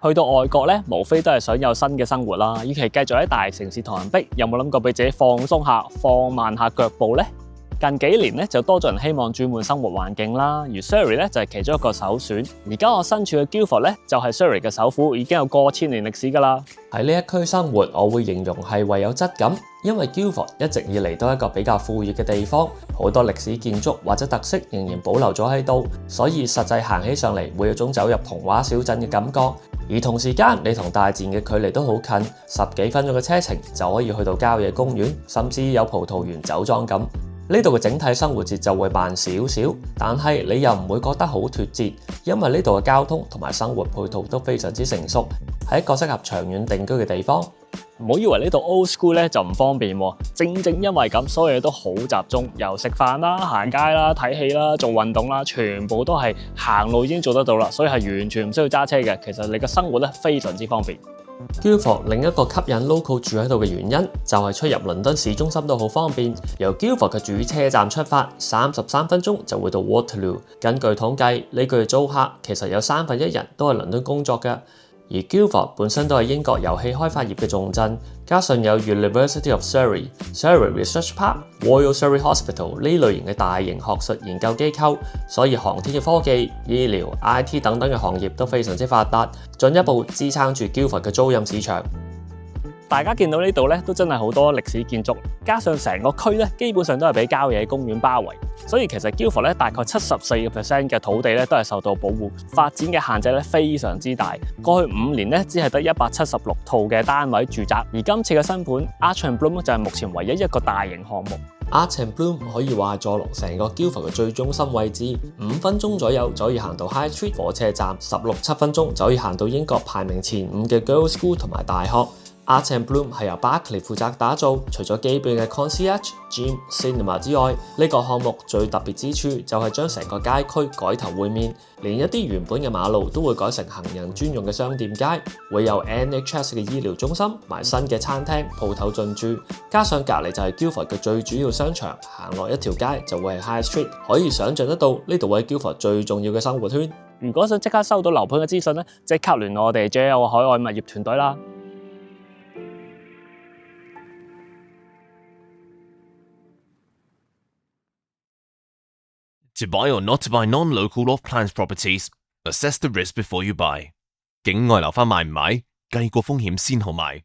去到外國咧，無非都係想有新嘅生活啦。與其繼續喺大城市同人逼，有冇諗過俾自己放鬆下、放慢下腳步呢？近幾年咧就多咗人希望轉換生活環境啦，而 Surrey 咧就係其中一個首選。而家我身處嘅 Guildford 咧就係 Surrey 嘅首府，已經有過千年歷史㗎啦。喺呢一區生活，我會形容係唯有質感，因為 Guildford 一直以嚟都係一個比較富裕嘅地方，好多歷史建築或者特色仍然保留咗喺度，所以實際行起上嚟會有種走入童話小鎮嘅感覺。而同時間，你同大自然嘅距離都好近，10幾分鐘嘅車程就可以去到郊野公園，甚至有葡萄園酒莊咁。呢度嘅整體生活節奏會慢少少，但係你又唔會覺得好脫節，因為呢度嘅交通同埋生活配套都非常之成熟，係一個適合長遠定居嘅地方。唔好以為呢度 old school 咧就唔方便喎，正正因為咁，所有嘢都好集中，由食飯啦、行街啦、睇戲啦、做運動啦，全部都係行路已經做得到啦，所以係完全唔需要揸車嘅。其實你嘅生活咧非常之方便。Guildford 另一個吸引 local 住喺度嘅原因，就係出入倫敦市中心都好方便。由 Guildford 嘅主車站出發，33分鐘就會到 Waterloo。根據統計，呢個租客其實有1/3人都係倫敦工作嘅。而 Guildford 本身都係英國遊戲開發業嘅重鎮，加上有 University of Surrey、Surrey Research Park、Royal Surrey Hospital 呢類型嘅大型學術研究機構，所以航天嘅科技、醫療、IT 等等嘅行業都非常之發達，進一步支撐住 Guildford 嘅租賃市場。大家見到呢度咧，都真係好多歷史建築，加上成個區咧，基本上都係俾郊野公園包圍，所以其實 Guildford 咧大概74%嘅土地咧都係受到保護，發展嘅限制咧非常之大。過去5年咧，只係得176套嘅單位住宅，而今次嘅新盤 Arch and Bloom 就係目前唯一一個大型項目。Arch and Bloom 可以話係坐落成個 Guildford 嘅最中心位置，5分鐘左右就可以行到 High Street 火車站，16-17分鐘就可以行到英國排名前5嘅 Girls' School 同埋大學。Arch and Bloom 係由 Barclay 負責打造，除咗基本嘅 concierge、gym、cinema 之外，呢個項目最特別之處就係將成個街區改頭換面，連一啲原本嘅馬路都會改成行人專用嘅商店街，會有 NHS 嘅醫療中心，埋新嘅餐廳、鋪頭進駐，加上隔離就係 Guildford 嘅最主要商場，行落一條街就會係 High Street， 可以想像得到呢度係 Guildford 最重要嘅生活圈。如果想即刻收到樓盤嘅資訊咧，即刻聯絡我哋 JL 海外物業團隊啦。To buy or not to buy non-local off-plans properties, assess the risk before you buy. 境外樓花買唔買，計過風險先好買。